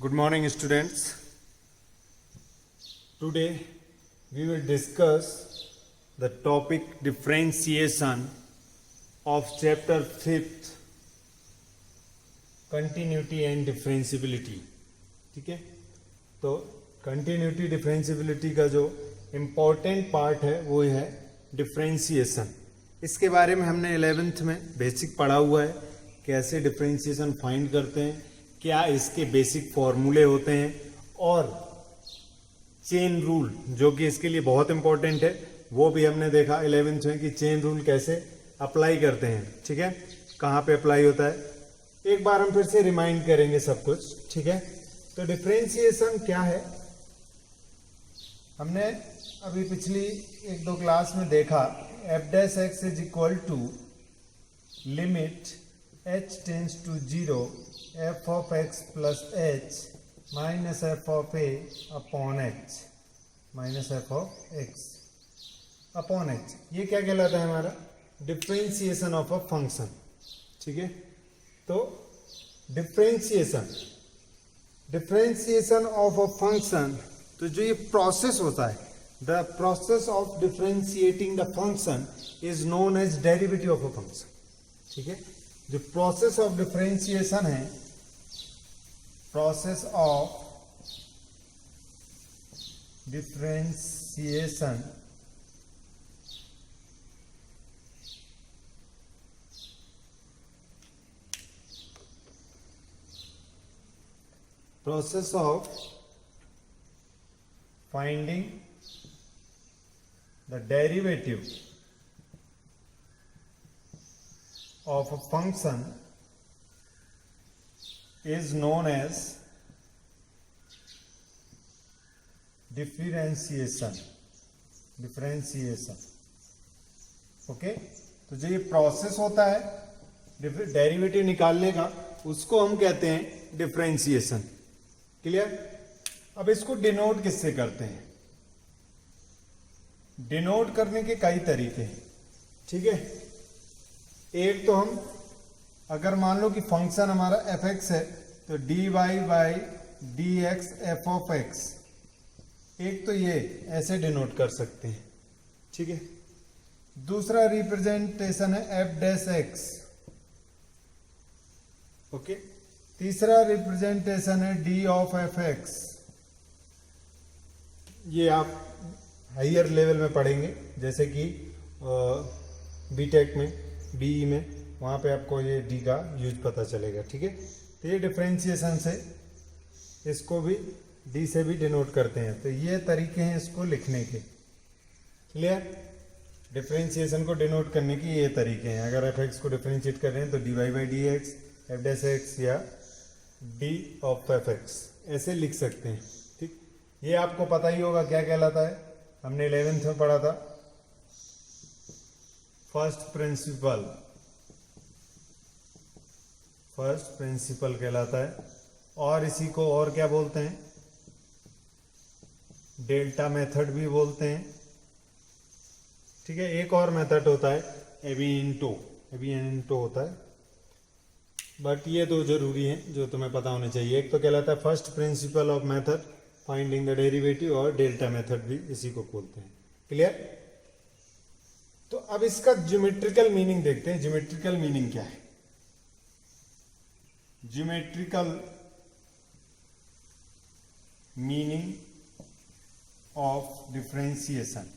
Good morning, students. Today we will discuss the topic differentiation of chapter 5th, continuity and differentiability. ठीक है, तो continuity differentiability का जो important part है वो है differentiation. इसके बारे में हमने 11th में बेसिक पढ़ा हुआ है, कैसे डिफरेंशिएशन फाइंड करते हैं, क्या इसके बेसिक फॉर्मूले होते हैं और चेन रूल जो कि इसके लिए बहुत इंपॉर्टेंट है वो भी हमने देखा 11th में कि चेन रूल कैसे अप्लाई करते हैं. ठीक है, कहाँ पे अप्लाई होता है एक बार हम फिर से रिमाइंड करेंगे सब कुछ. ठीक है, तो डिफरेंशिएशन क्या है हमने अभी पिछली एक दो क्लास में देखा. F dash X is equal to limit h tends to 0 f of x plus h minus f of a upon h minus f of x upon h. ये क्या कहलाता है हमारा डिफरेंशिएशन ऑफ अ फंक्शन. ठीक है, तो differentiation of a function, तो जो ये प्रोसेस होता है, the process of differentiating the function is known as derivative of a function. ठीक है, जो प्रोसेस ऑफ डिफरेंशिएशन है, process of differentiation process of finding the derivative of a function is known as differentiation. Okay, तो जो ये process होता है derivative निकालने का उसको हम कहते हैं डिफरेंशिएशन. क्लियर? अब इसको डिनोट किससे करते हैं? डिनोट करने के कई तरीके हैं. ठीक है, एक तो हम अगर मान लो कि फंक्शन हमारा एफ एक्स है तो D Y by D X F of X, एक तो ये ऐसे डिनोट कर सकते हैं. ठीक है, दूसरा रिप्रेजेंटेशन है एफ डैश एक्स. ओके, तीसरा रिप्रेजेंटेशन है डी ऑफ एफ एक्स. ये आप हायर लेवल में पढ़ेंगे जैसे कि बीटेक में, बीई में, वहाँ पे आपको ये डी का यूज पता चलेगा. ठीक है, तो ये डिफरेंशिएशन से इसको भी डी से भी डिनोट करते हैं. तो ये तरीके हैं इसको लिखने के. क्लियर? डिफरेंशिएशन को डिनोट करने के ये तरीके हैं. अगर एफ एक्स को डिफरेंशिएट कर रहे हैं तो D Y by D X F dash X या डी ऑफ एफ एक्स ऐसे लिख सकते हैं. ठीक, ये आपको पता ही होगा क्या कहलाता है, हमने 11th में पढ़ा था. फर्स्ट प्रिंसिपल कहलाता है. और इसी को और क्या बोलते हैं? डेल्टा मेथड भी बोलते हैं. ठीक है, एक और मेथड होता है एबियंटो होता है, बट ये दो जरूरी हैं जो तुम्हें पता होने चाहिए. एक तो कहलाता है first principle of method finding the derivative, और डेल्टा मेथड भी इसी को बोलते हैं. क्लियर? तो अब इसका ज्योमेट्रिकल मीनिंग देखते हैं. ज्योमेट्रिकल मीनिंग क्या है? Geometrical meaning of differentiation.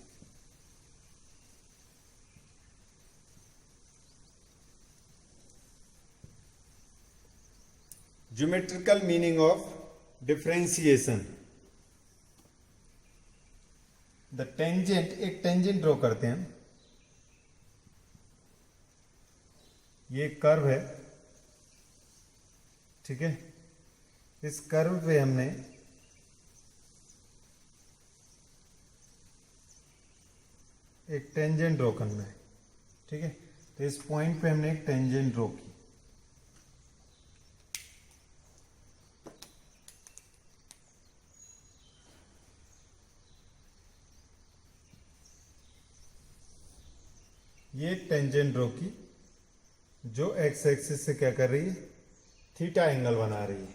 Geometrical meaning of differentiation. The tangent, एक टेंजेंट ड्रॉ करते हैं. ये कर्व है. ठीक है, इस कर्व पे हमने एक टेंजेंट ड्रॉ करना है. ठीक है, तो इस पॉइंट पे हमने एक टेंजेंट ड्रॉ की. ये एक टेंजेंट ड्रॉ की जो एक्स एक्सिस से क्या कर रही है, थीटा एंगल बना रही है.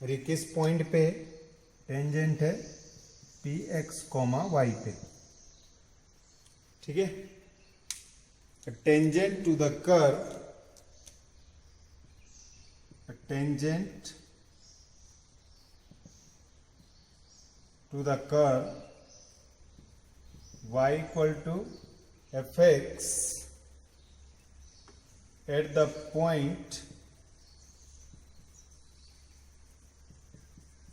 और ये किस पॉइंट पे है? टेंजेंट है पी एक्स कॉमा वाई पे, ठीक है। Tangent to the curve, tangent to the curve y equal to fx at the point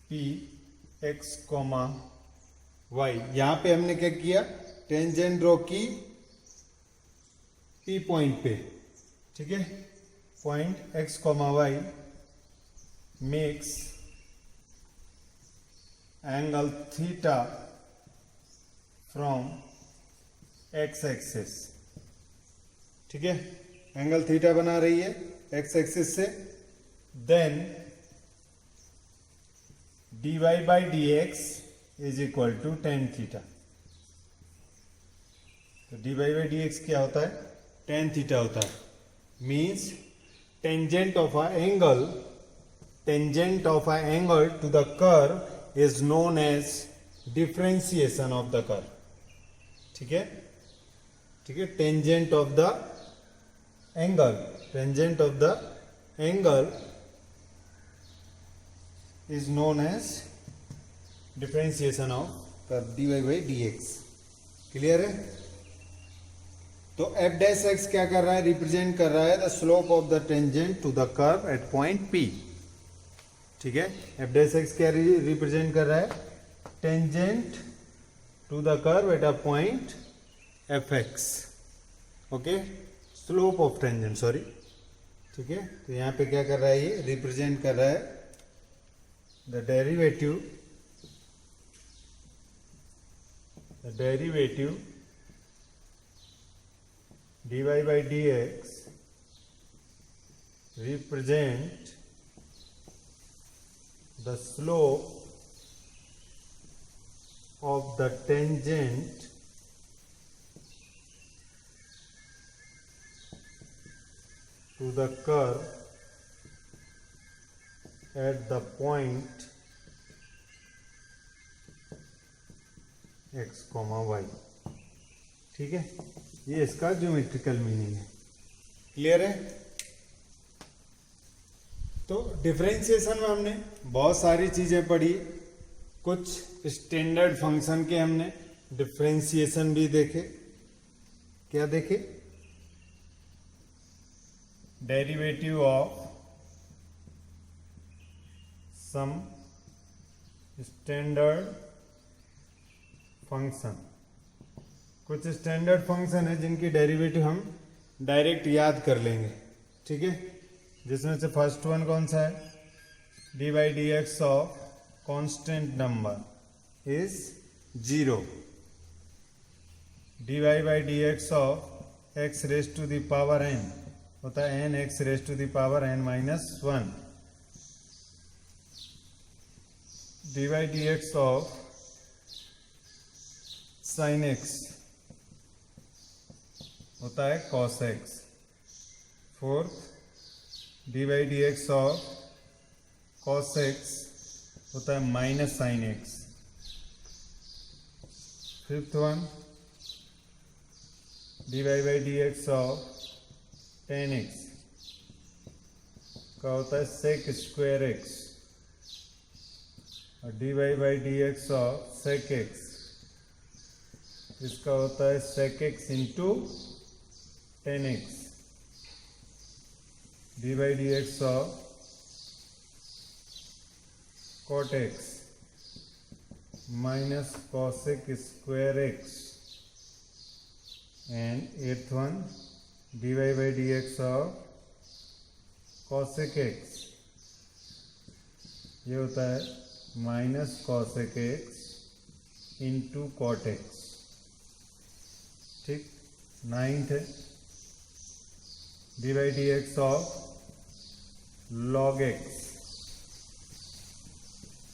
p x comma y। यहां पे हमने क्या किया? टेंजेंट ड्रॉ की p पॉइंट पे, ठीक है। Point x comma y makes angle theta from X axis, ठीक है। एंगल थीटा बना रही है एक्स एक्सिस से। Then dy by D x is equal to tan theta. तो dy बाई डी एक्स क्या होता है? टेन थीटा होता है। Means tangent of a angle, tangent of a angle to the curve is known as differentiation of the curve, ठीक है, ठीक है। Tangent of the angle, tangent of the angle is known as differentiation of curve dy by D x. Clear है? तो F dash X क्या कर रहा है? रिप्रेजेंट कर रहा है the slope of the tangent to the curve at point P, ठीक है। एफ डैश एक्स क्या रिप्रेजेंट कर रहा है? Tangent to the curve at a point F X, okay, slope of tangent, sorry, ठीक है। तो यहाँ पे क्या कर रहा है? ये रिप्रेजेंट कर रहा है the derivative dy by dx represent the slope of the tangent to the curve at the point x, y, ठीक है। ये इसका ज्योमेट्रिकल मीनिंग है। क्लियर है? तो डिफरेंशिएशन में हमने बहुत सारी चीजें पढ़ी, कुछ स्टैंडर्ड फंक्शन के हमने डिफरेंशिएशन भी देखे। क्या देखे? Derivative of some standard function, कुछ स्टैंडर्ड फंक्शन है जिनकी डेरिवेटिव हम डायरेक्ट याद कर लेंगे, ठीक है। जिसमें से फर्स्ट वन कौन सा है? D by D x of constant number is 0, D Y by D x of X raise to the power n होता है n X raise to the power n minus 1, D by D x of sine X होता है cos x, fourth D by D x of cos x होता है minus sine X, fifth one D Y by D x of tan x का होता है sec square X, और D Y by D x of sec X इसका होता है sec X into tan X, D by D x of cot X minus cosec square X, and eighth one D Y by D x of cosec X, ये होता है minus cosec X into cot X, ठीक। Ninth है D by D x of log X,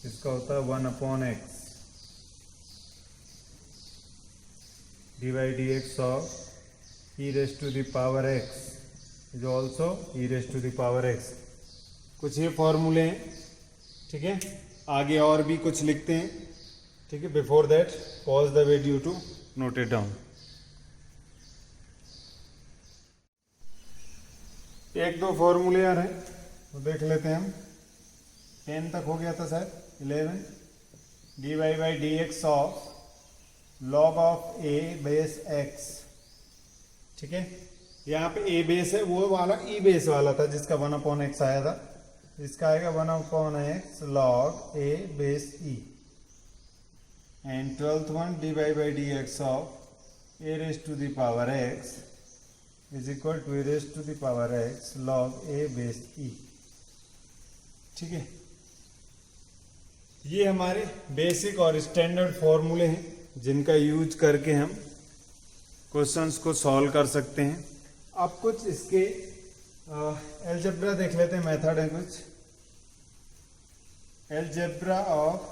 इसका होता है 1/x, D by D x of E raise to the power X is also E raise to the power X. कुछ ये फॉर्मूले हैं ठीक है, आगे और भी कुछ लिखते हैं। ठीक है, before that pause the video to note it down. एक दो फॉर्मूले आ रहे हैं तो देख लेते हैं हम। 10 तक हो गया था शायद, 11 dy by D x of log of a base x। ठीक है, यहाँ पे a बेस है, वो वाला e बेस वाला था जिसका 1/x आया था, इसका आएगा 1/x log a base e। And 12th one dy by D x of a raise to the power x is equal to a raise to the power x log a base e। ठीक है, ये हमारे basic और standard फॉर्मूले हैं जिनका use करके हम क्वेश्चंस को सॉल्व कर सकते हैं। अब कुछ इसके अलजेब्रा देख लेते हैं, मेथड है कुछ। अलजेब्रा ऑफ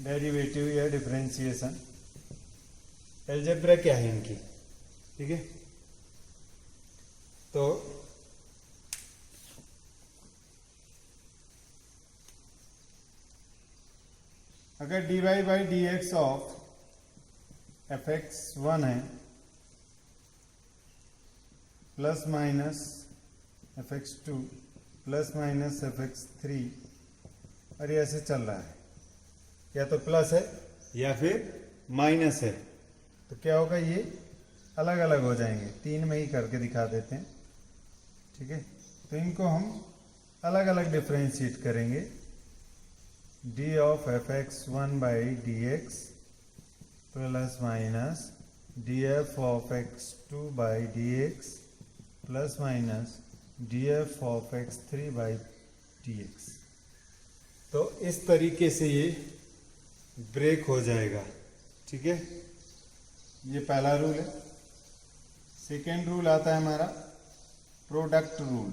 डेरिवेटिव या डिफरेंशिएशन। अलजेब्रा क्या है इनकी, ठीक है। तो अगर dy by D x of F x 1 है plus minus F x 2 plus minus F x 3, और ये ऐसे चल रहा है, या तो प्लस है या फिर माइनस है, तो क्या होगा, ये अलग अलग हो जाएंगे। 3 में ही करके दिखा देते हैं। ठीक है, तो इनको हम अलग अलग डिफ्रेंशिएट करेंगे। d of F x 1 by D x plus minus D F of x 2 by D x plus minus D F of x 3 by D x. तो इस तरीके से ये ब्रेक हो जाएगा। ठीक है, ये पहला रूल है। सेकेंड रूल आता है हमारा product rule.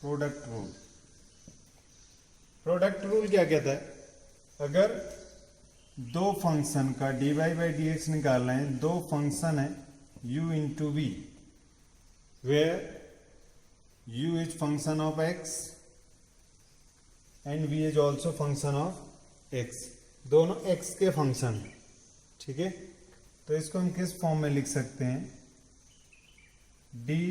Product rule, product rule क्या कहता है, अगर दो फंक्शन का dy बाई डी एक्स निकालना है, दो फंक्शन है u into V, where u is function of x and v is also function of x, दोनों x के फंक्शन है। ठीक है, तो इसको हम किस फॉर्म में लिख सकते हैं, d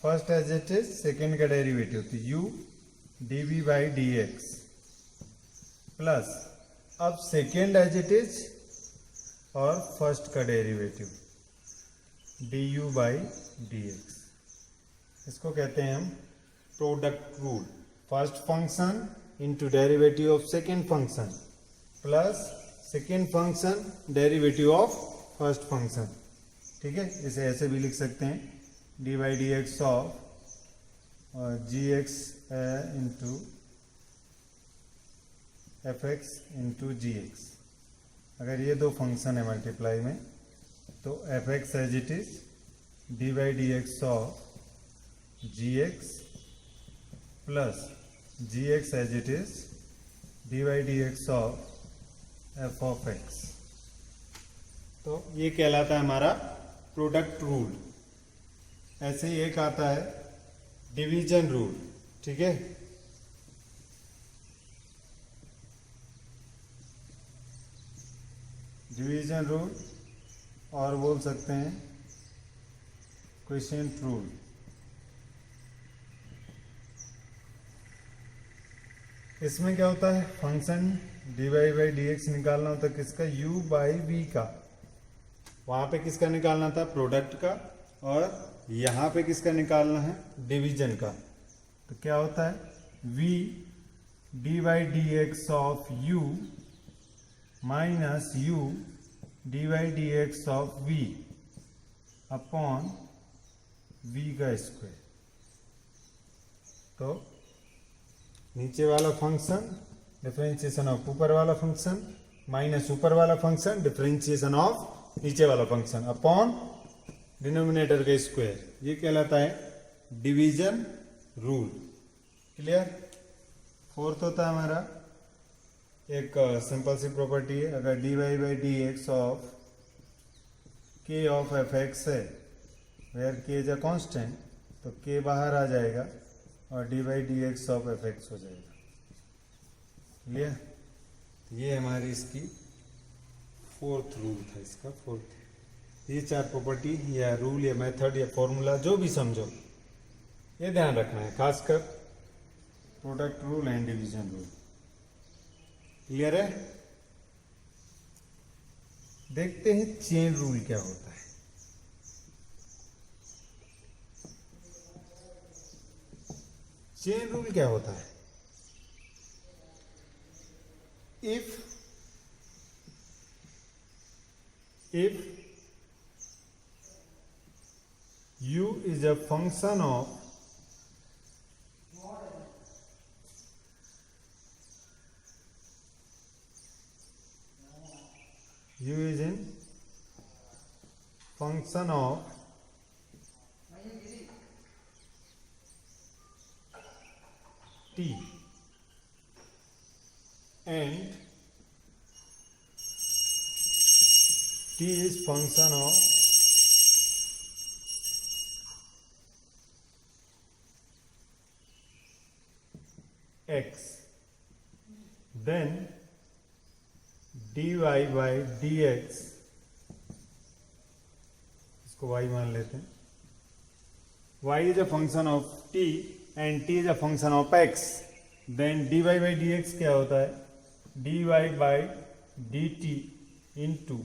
first as it is, second का डेरिवेटिव तो u dv by D x plus, अब सेकेंड एज इट इज और फर्स्ट का derivative du by D x. इसको कहते हैं हम product rule. First function into derivative of second function plus second function derivative of first function. ठीक है, इसे ऐसे भी लिख सकते हैं, d by D x of g x into f x into ji x. अगर ये दो फंक्शन है मल्टीप्लाई में, तो f x as it is d by D x of g x plus g x as it is d by D x of f of x. तो ये कहलाता है हमारा प्रोडक्ट रूल। ऐसे ही एक आता है डिवीजन रूल। ठीक है, डिवीजन रूल और बोल सकते हैं क्वोशिएंट रूल। इसमें क्या होता है, function d Y by D x निकालना होता है किसका, u बाई वी का। वहां पे किसका निकालना था, प्रोडक्ट का, और यहाँ पे किसका निकालना है, डिवीजन का। तो क्या होता है, v D by D x of u minus u D by D x of v upon v का स्क्वायर। तो नीचे वाला फंक्शन डिफरेंशिएशन ऑफ ऊपर वाला फंक्शन माइनस ऊपर वाला फंक्शन डिफरेंशिएशन ऑफ नीचे वाला फंक्शन अपॉन डिनोमिनेटर का स्क्वायर, ये कहलाता है डिवीजन रूल। क्लियर। फोर्थ होता है हमारा एक सिंपल सी प्रॉपर्टी है, अगर dy by D x of k of F x है where k is a constant, तो k बाहर आ जाएगा और dy by D x of F x हो जाएगा। क्लियर? ये हमारी इसकी फोर्थ रूल था, इसका फोर्थ। ये 4 प्रॉपर्टी या रूल या मेथड या फॉर्मूला जो भी समझो, ये ध्यान रखना है, खासकर product rule and division rule. Clear है? देखते हैं चेन रूल क्या होता है। चेन रूल क्या होता है? if u is a function of u is in function of t and t is function of x, then dy by dx, इसको y मान लेते हैं, y is a function of t and t is a function of x, then dy by dx क्या होता है? dy by dt into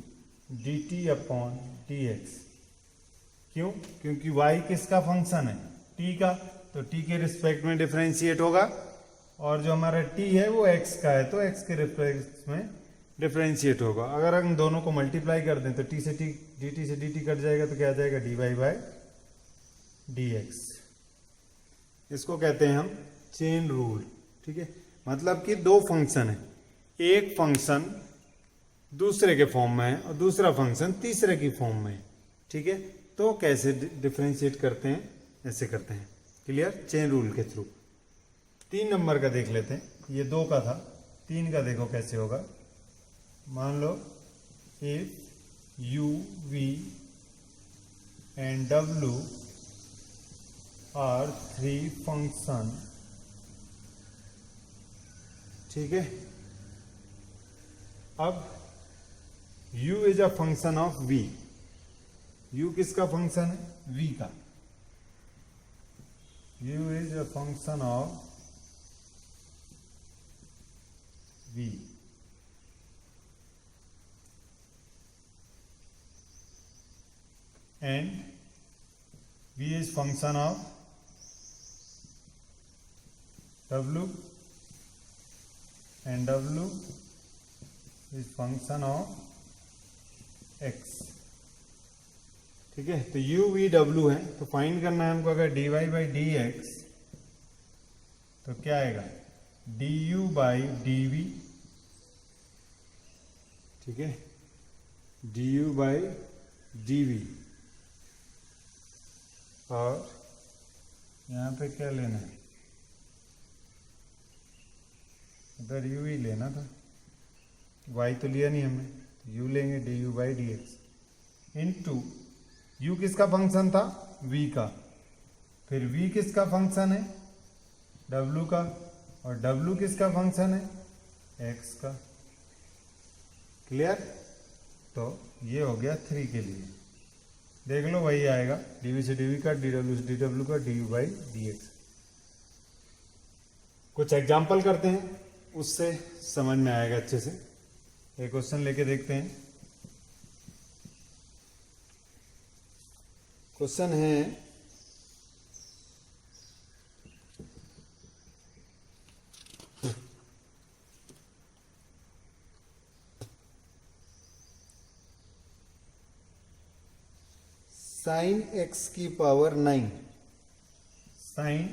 dt upon dx। क्यों? क्योंकि y किसका फंक्शन है? t का, तो t के रिस्पेक्ट में डिफरेंशिएट होगा, और जो हमारा t है वो x का है, तो x के रिस्पेक्ट में डिफरेंशिएट होगा। अगर हम दोनों को मल्टीप्लाई कर दें तो t से dt से dt कट जाएगा, तो क्या आ जाएगा? dy by dx। इसको कहते हैं हम चेन रूल। ठीक है, मतलब कि दो फंक्शन है, एक फंक्शन दूसरे के फॉर्म में है और दूसरा फंक्शन तीसरे की फॉर्म में है। ठीक है, तो कैसे डिफरेंशिएट करते हैं? ऐसे करते हैं। क्लियर? चेन रूल के थ्रू। 3 नंबर का देख लेते हैं, ये 2 का था, 3 का देखो कैसे होगा। मान लो if u v and w are 3 function. ठीक है, अब u is a function of v। u किसका फंक्शन है? v का। u is a function of v and v is function of w and w is function of x। ठीक है, तो u v w है, तो फाइंड करना है हमको। अगर dy बाई डी एक्स, तो क्या आएगा? du by dv। ठीक है, du बाई dv, और यहाँ पे क्या लेना है? इधर u ही लेना था, y तो लिया नहीं हमने, तो u लेंगे du by D x into u किसका फंक्शन था? v का, फिर v किसका फंक्शन है? w का, और w किसका फंक्शन है? x का। क्लियर? तो ये हो गया 3 के लिए। देख लो वही आएगा, dv से dv का, dw से dw का, du बाई dx। कुछ एग्जाम्पल करते हैं, उससे समझ में आएगा अच्छे से। एक क्वेश्चन लेके देखते हैं। क्वेश्चन है साइन एक्स की power 9, sine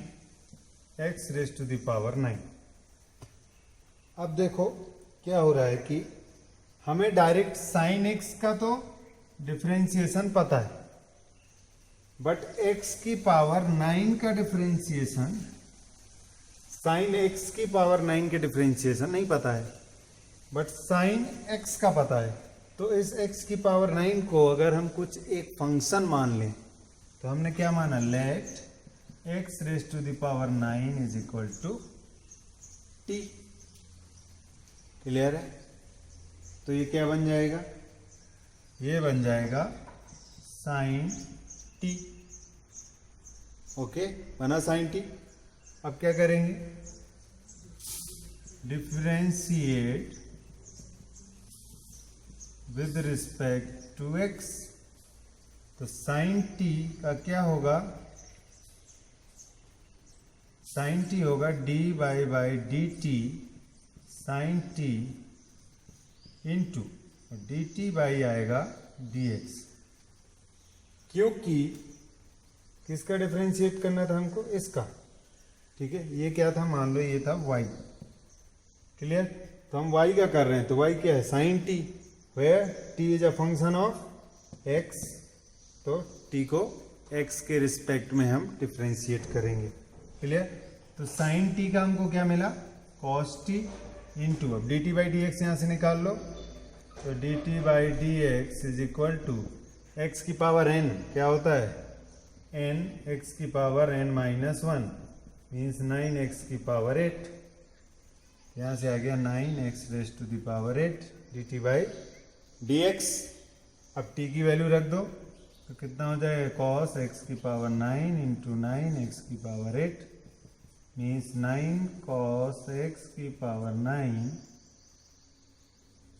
x raise to the power 9। अब देखो क्या हो रहा है कि हमें डायरेक्ट साइन एक्स का तो डिफरेंशिएशन पता है, बट एक्स की पावर 9 का डिफरेंशिएशन, साइन एक्स की पावर 9 के डिफरेंशिएशन नहीं पता है। बट साइन x का पता है, तो इस x की पावर 9 को अगर हम कुछ एक फंक्शन मान लें तो हमने क्या माना, let x raise to the power 9 is equal to t। Clear है? तो ये क्या बन जाएगा, ये बन जाएगा साइन t। ओके, बना साइन t। अब क्या करेंगे, differentiate with respect to x। तो साइन t का क्या होगा, साइन t होगा dy by d t sine t into d t by आएगा dx। क्योंकि किसका डिफरेंशिएट करना था हमको, इसका। ठीक है, ये क्या था, मान लो ये था y। क्लियर? तो हम y का कर रहे हैं, तो y क्या है, sine t, where t is a function of x। तो t को x के रिस्पेक्ट में हम डिफरेंशिएट करेंगे। क्लियर? तो साइन t का हमको क्या मिला, cos t इंटू, अब dt बाई डी एक्स यहाँ से निकाल लो, तो dt by D x is equal to x की पावर n क्या होता है, n x की power n minus 1 means 9x की पावर 8। यहाँ से आ गया 9x raise to the power 8 dt by D x. अब t की वैल्यू रख दो तो कितना हो जाएगा, cos x की पावर 9 इंटू 9x की पावर 8 मीन्स 9 cos x की पावर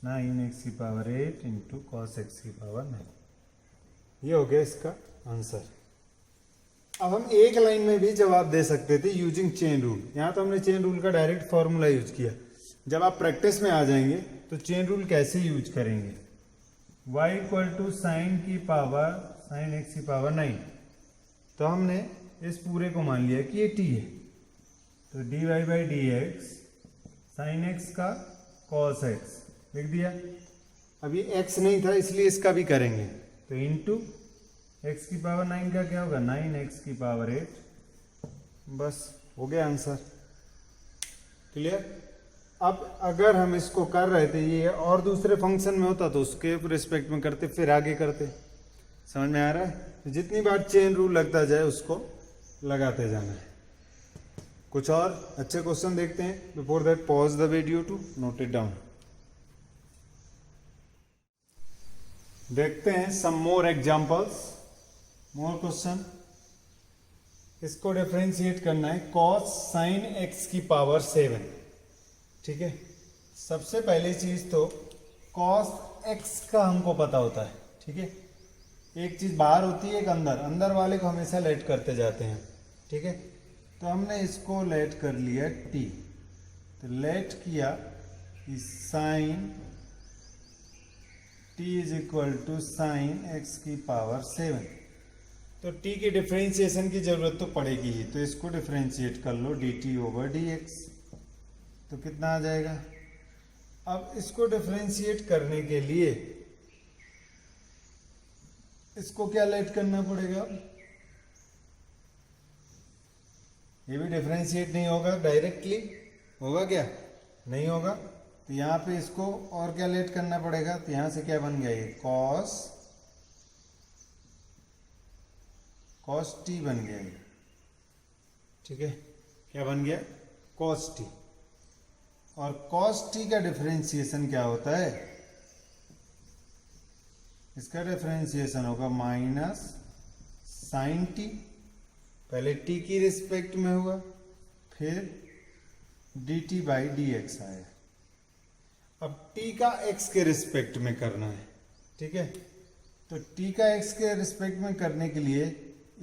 9x की पावर 8 इंटू cos x की पावर 9। ये हो गया इसका आंसर। अब हम एक लाइन में भी जवाब दे सकते थे यूजिंग चेन रूल। यहाँ तो हमने चेन रूल का डायरेक्ट फॉर्मूला यूज किया। जब आप प्रैक्टिस में आ जाएंगे तो चेन रूल कैसे यूज करेंगे, y इक्वल टू साइन की पावर साइन x की पावर 9। तो हमने इस पूरे को मान लिया कि ये t है, तो dy by D x sine x का cos x लिख दिया। अब ये x नहीं था इसलिए इसका भी करेंगे, तो इंटू x की पावर 9 का क्या होगा, 9x की पावर 8। बस हो गया आंसर। क्लियर? अब अगर हम इसको कर रहे थे ये और दूसरे फंक्शन में होता तो उसके रिस्पेक्ट में करते, फिर आगे करते। समझ में आ रहा है? तो जितनी बार चेन रूल लगता जाए उसको लगाते जाना है। कुछ और अच्छे क्वेश्चन देखते हैं। Before that pause the video to note it down. देखते हैं some more examples, more question. इसको डिफरेंशिएट करना है cos sin x की पावर 7। ठीक है, सबसे पहली चीज तो cos x का हमको पता होता है। ठीक है, एक चीज बाहर होती है एक अंदर, अंदर वाले को हमेशा लेट करते जाते हैं। ठीक है, तो हमने इसको लेट कर लिया t, तो लेट किया sine t is equal to sine x की पावर 7। तो t की डिफरेंशिएशन की जरूरत तो पड़ेगी ही, तो इसको डिफरेंशिएट कर लो dt ओवर dx। तो कितना आ जाएगा, अब इसको डिफरेंशिएट करने के लिए इसको क्या लेट करना पड़ेगा, ये भी डिफरेंशिएट नहीं होगा डायरेक्टली, होगा क्या, नहीं होगा। तो यहाँ पे इसको और क्या लेट करना पड़ेगा, तो यहाँ से क्या बन गया, ये cos t बन गया ये। ठीक है, क्या बन गया, cos t। और cos t का डिफरेंशिएशन क्या होता है, इसका डिफरेंशिएशन होगा माइनस साइन t। पहले t की रिस्पेक्ट में हुआ, फिर dt बाई डी एक्स आया। अब t का x के रिस्पेक्ट में करना है। ठीक है, तो t का x के रिस्पेक्ट में करने के लिए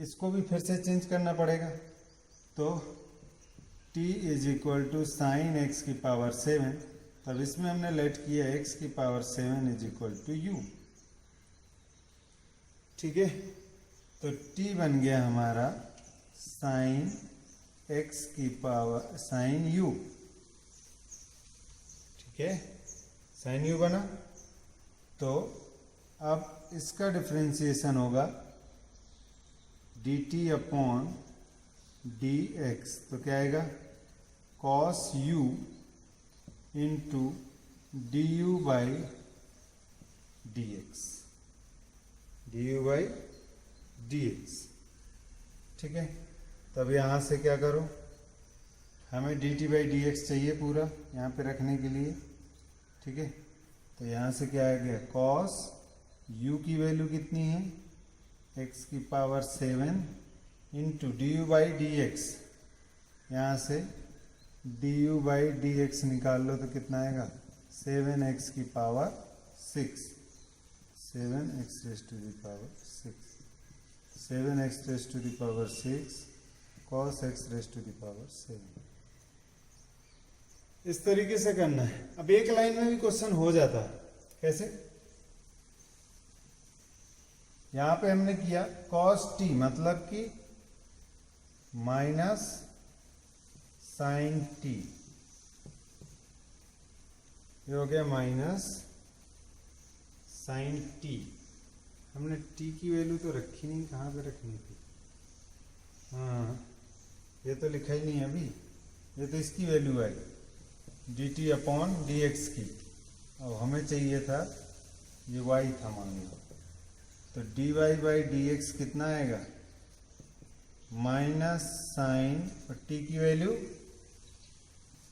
इसको भी फिर से चेंज करना पड़ेगा। तो t is equal to sine x की पावर 7, तब इसमें हमने लेट किया x की power 7 is equal to u। ठीक है, तो t बन गया हमारा साइन x की पावर साइन u। ठीक है, साइन u बना। तो अब इसका डिफरेंशिएशन होगा dt अपॉन dx। तो क्या आएगा, cos u into d u by D x, D u by D x. ठीक है, तब यहाँ से क्या करो, हमें D t by D x चाहिए पूरा यहाँ पे रखने के लिए। ठीक है, तो यहाँ से क्या आ गया, कॉस u की वैल्यू कितनी है, x की power 7 into d u by D x. यहाँ से d u by D x निकाल लो तो कितना आएगा, 7x की power 6, 7x raise to the power 6, 7x raise to the power 6 cos x raise to the power 7। इस तरीके से करना है। अब एक लाइन में भी क्वेश्चन हो जाता है, कैसे, यहां पे हमने किया cos t मतलब कि माइनस साइन t, ये हो गया माइनस साइन t। हमने t की वैल्यू तो रखी नहीं, कहाँ पे रखनी थी, हाँ ये तो लिखा ही नहीं है अभी, ये तो इसकी value I D T upon D x की। अब हमें चाहिए था ये y था मान लो, तो D Y by D x कितना आएगा, माइनस साइन और t की वैल्यू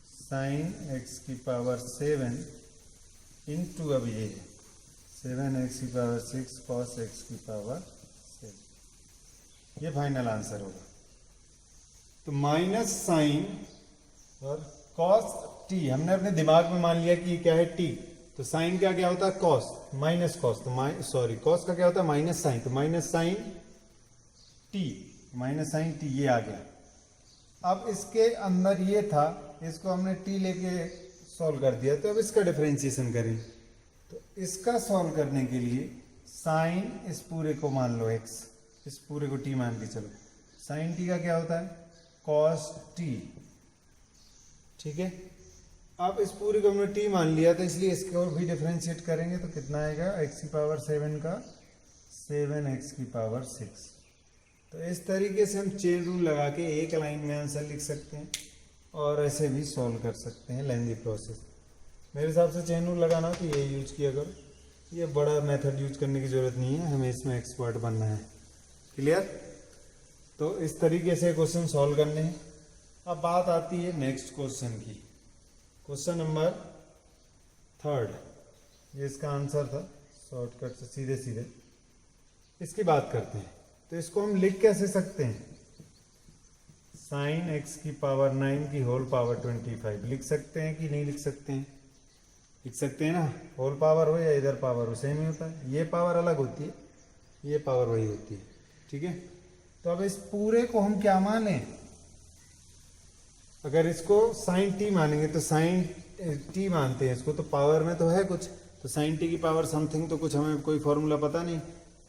साइन x की पावर 7 इंटू, अब ये 7x की पावर 6 cos x की पावर 7, ये फाइनल आंसर होगा। तो माइनस साइन और cos t हमने अपने दिमाग में मान लिया कि ये क्या है t, तो साइन का क्या होता है cos, माइनस cos, तो सॉरी cos का क्या होता है माइनस साइन, तो minus sine t, minus sine t ये आ गया। अब इसके अंदर ये था, इसको हमने t लेके सॉल्व कर दिया, तो अब इसका डिफरेंशिएशन करें। तो इसका सॉल्व करने के लिए साइन इस पूरे को मान लो x, इस पूरे को t मान के चलो, साइन t का क्या होता है cos t। ठीक है, अब इस पूरे को हमने t मान लिया, तो इसलिए इसको और भी डिफरेंशिएट करेंगे तो कितना आएगा, x की पावर 7 का 7x की पावर 6। तो इस तरीके से हम चेन रूल लगा के एक लाइन में आंसर लिख सकते हैं और ऐसे भी सॉल्व कर सकते हैं लेंथी प्रोसेस। मेरे हिसाब से चेन रूल लगाना तो ये यूज किया करो, ये बड़ा मेथड यूज करने की ज़रूरत नहीं है, हमें इसमें एक्सपर्ट बनना है। क्लियर, तो इस तरीके से क्वेश्चन सॉल्व करने हैं। अब बात आती है नेक्स्ट क्वेश्चन की, क्वेश्चन नंबर 3, ये इसका आंसर था, शॉर्टकट से सीधे सीधे इसकी बात करते हैं। तो इसको हम लिख कैसे सकते हैं, साइन x की पावर 9 की होल पावर 25 लिख सकते हैं कि नहीं लिख सकते हैं, लिख सकते हैं ना, होल पावर हो या इधर पावर हो सेम ही होता है, ये पावर अलग होती है, ये पावर वही होती है। ठीक है, तो अब इस पूरे को हम क्या माने, अगर इसको साइन टी मानेंगे तो साइन टी मानते हैं इसको, तो पावर में तो है कुछ, तो साइन टी की पावर समथिंग, तो कुछ हमें कोई फॉर्मूला पता नहीं,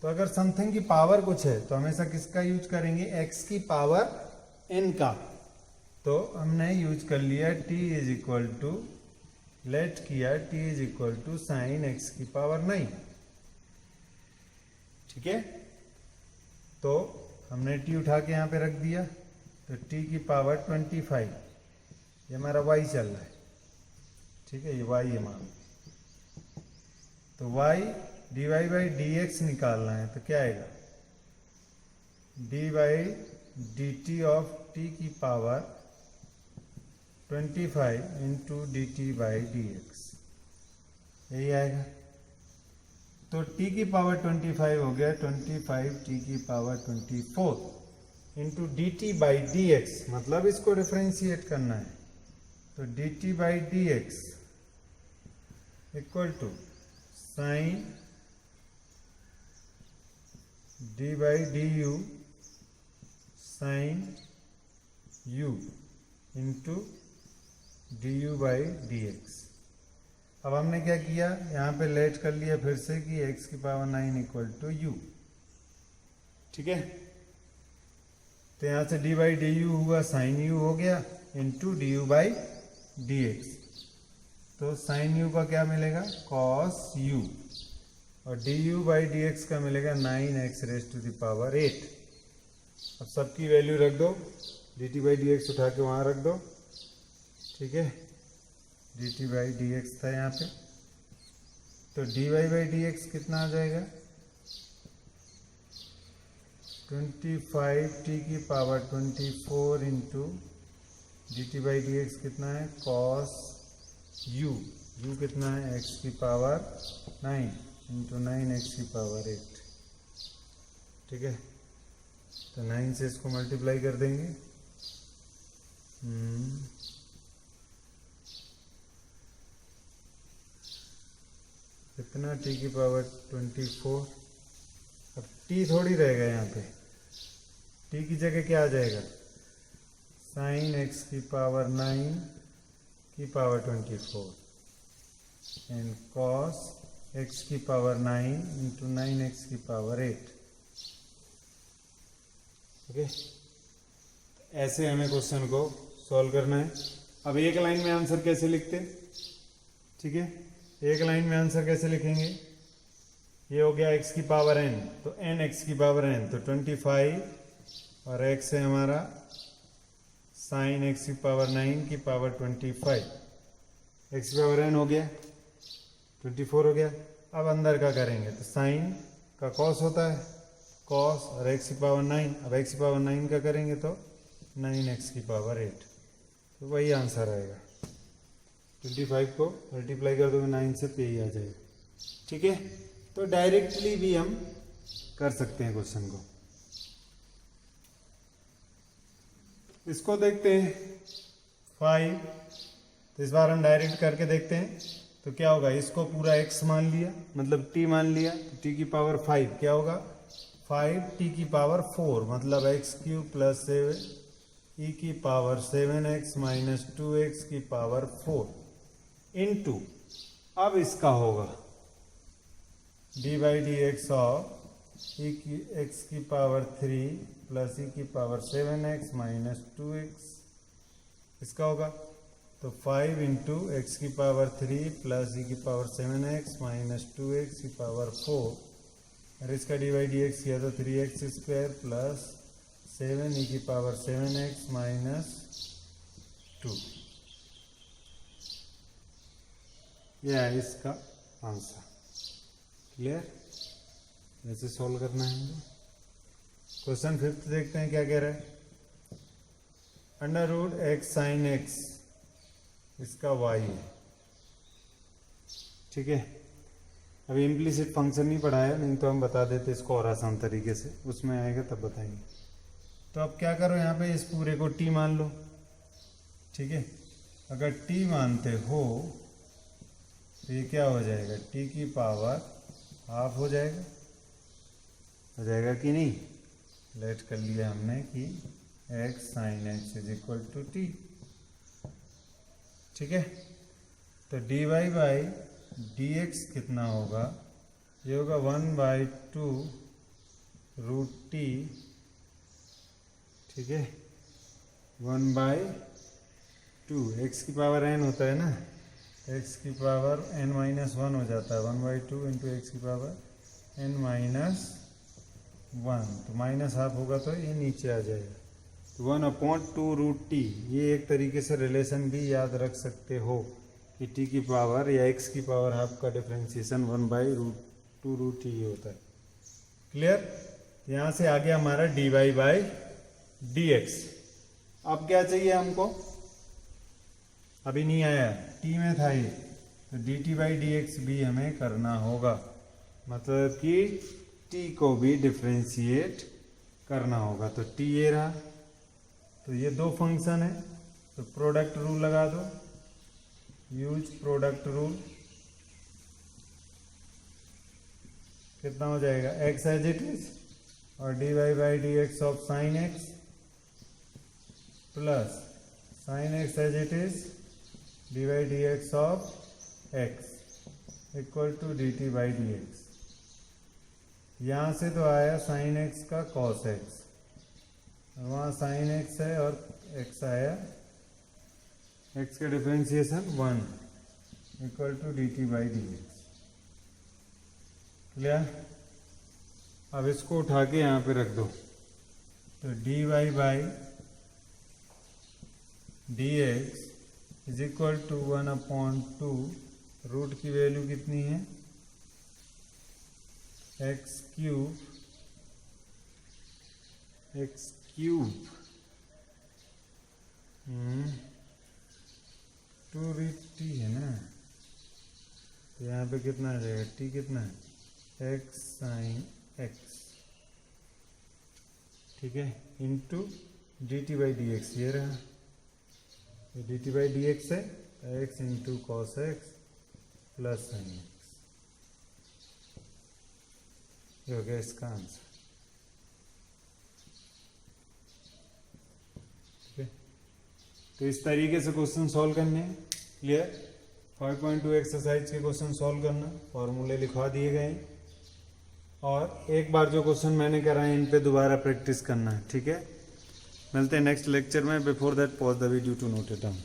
तो अगर समथिंग की पावर कुछ है तो हमेशा किसका यूज करेंगे, x की पावर n का। तो हमने यूज कर लिया t is equal to, let किया t is equal to sine x की पावर 9। ठीक है, तो हमने t उठा के यहाँ पे रख दिया, तो t की पावर 25, ये हमारा y चल रहा है। ठीक है, ये y है मान, तो y d Y by D x निकालना है, तो क्या आएगा, d by d t of t की power 25 into d t by D x, यही आएगा। तो t की पावर 25 हो गया 25 t की power 24 into d t by D x, मतलब इसको डिफरेंशिएट करना है, तो d t by D x equal to sine d by d u sine u into d u by D x. अब हमने क्या किया, यहाँ पे लेट कर लिया फिर से कि x की पावर 9 इक्वल टू यू। ठीक है, तो यहाँ से डी बाई डी यू हुआ साइन यू हो गया into d u by D x, तो साइन यू का क्या मिलेगा कॉस यू, और D u by D x का मिलेगा 9x raise to the power 8। अब सबकी वैल्यू रख दो, d t by D x उठा के वहाँ रख दो। ठीक है, d t by D x था यहाँ पे, तो D Y by D x कितना आ जाएगा 25t की power 24 into d t by D x कितना है कॉस यू, यू कितना है x की पावर 9 इंटू 9x की पावर 8। ठीक है, तो 9 से इसको मल्टीप्लाई कर देंगे। कितना t की पावर 24, अब t थोड़ी रहेगा यहाँ पे, t की जगह क्या आ जाएगा साइन x की पावर 9 की पावर 24 एंड कॉस x की पावर 9 इंटू 9x की पावर 8। ओके, ऐसे हमें क्वेश्चन को सॉल्व करना है। अब एक लाइन में आंसर कैसे लिखते, ठीक है, एक लाइन में आंसर कैसे लिखेंगे, ये हो गया x की पावर n, तो n x की पावर n, तो 25 और x है हमारा साइन x की पावर 9 की पावर 25, x की पावर n हो गया 24 हो गया। अब अंदर का करेंगे तो साइन का कॉस होता है कॉस और x की पावर 9, अब x की पावर 9 का करेंगे तो 9x की पावर 8, तो वही आंसर आएगा। 25 को मल्टीप्लाई कर दोगे 9 से, पे ही आ जाएगा। ठीक है, तो डायरेक्टली भी हम कर सकते हैं क्वेश्चन को। इसको देखते हैं 5, तो इस बार हम डायरेक्ट करके देखते हैं तो क्या होगा, इसको पूरा x मान लिया मतलब t मान लिया, तो t की पावर 5 क्या होगा 5t की पावर 4 मतलब x क्यूब प्लस 7 e की पावर 7x माइनस 2x की पावर 4 इंटू, अब इसका होगा d by D x of e की एक्स की पावर 3 प्लस ई की पावर 7x माइनस 2x, इसका होगा तो 5 इंटू एक्स की पावर 3 प्लस ई की पावर 7x माइनस 2x की पावर 4, और इसका डी बाई डी एक्स किया तो 3x स्क्वायर प्लस 7 ई की पावर 7x माइनस 2, यह है इसका आंसर। क्लियर, ऐसे सॉल्व करना है हमको। क्वेश्चन 5 देखते हैं क्या कह रहा है, under root x sine x, इसका y है। ठीक है, अभी इम्प्लीसिट फंक्शन नहीं पढ़ाया, नहीं तो हम बता देते इसको और आसान तरीके से, उसमें आएगा तब बताएंगे। तो अब क्या करो, यहाँ पे इस पूरे को t मान लो। ठीक है, अगर t मानते हो तो ये क्या हो जाएगा, t की पावर हाफ हो जाएगा कि नहीं। लेट कर लिया हमने कि x sine x is equal to t. ठीक है, तो D Y by D x कितना होगा, ये होगा 1/2 रूट टी। ठीक है, 1/2, एक्स की पावर n होता है ना, x की पावर n माइनस 1 हो जाता है, 1/2 इंटू एक्स की पावर n माइनस 1, तो माइनस हाफ होगा तो ये नीचे आ जाएगा, तो 1/2 रूट टी। ये एक तरीके से रिलेशन भी याद रख सकते हो कि t की पावर या x की पावर हाफ का डिफ्रेंशिएशन 1/2 रूट टी होता है। क्लियर, यहाँ से आ गया हमारा d Y by D x. अब क्या चाहिए हमको, अभी नहीं आया, t में था ये, तो d t by D x भी हमें करना होगा, मतलब कि t को भी डिफ्रेंशिएट करना होगा। तो t ये रहा, तो ये दो फंक्शन है, तो प्रोडक्ट रूल लगा दो, यूज प्रोडक्ट रूल। कितना हो जाएगा, x एज इट इज और D Y by D x of sine x plus sine x as it is d y d x of x equal to d t by D x. यहाँ से तो आया sine x का cos x, वहाँ sine x है और x आया, x का differentiation 1 equal to d t by D x. Clear, अब इसको उठा के यहाँ पे रख दो, तो D Y by D x is equal to 1/2 root की वैल्यू कितनी है एक्स क्यूब 2 रूट टी है ना, तो यहाँ पे कितना आ जाएगा टी कितना है एक्स साइन एक्स, ठीक है, into d t by D x, ये रहा, ये d t by D x है, x into cos x plus sine x, ये हो गया इसका आंसर। तो इस तरीके से क्वेश्चन सॉल्व करने हैं, क्लियर। 5.2 एक्सरसाइज के क्वेश्चन सॉल्व करना, फॉर्मूले लिखवा दिए गए हैं, और एक बार जो क्वेश्चन मैंने कराए इन पे दोबारा प्रैक्टिस करना है, ठीक है। मिलते हैं नेक्स्ट लेक्चर में। Before that pause the video to note it down.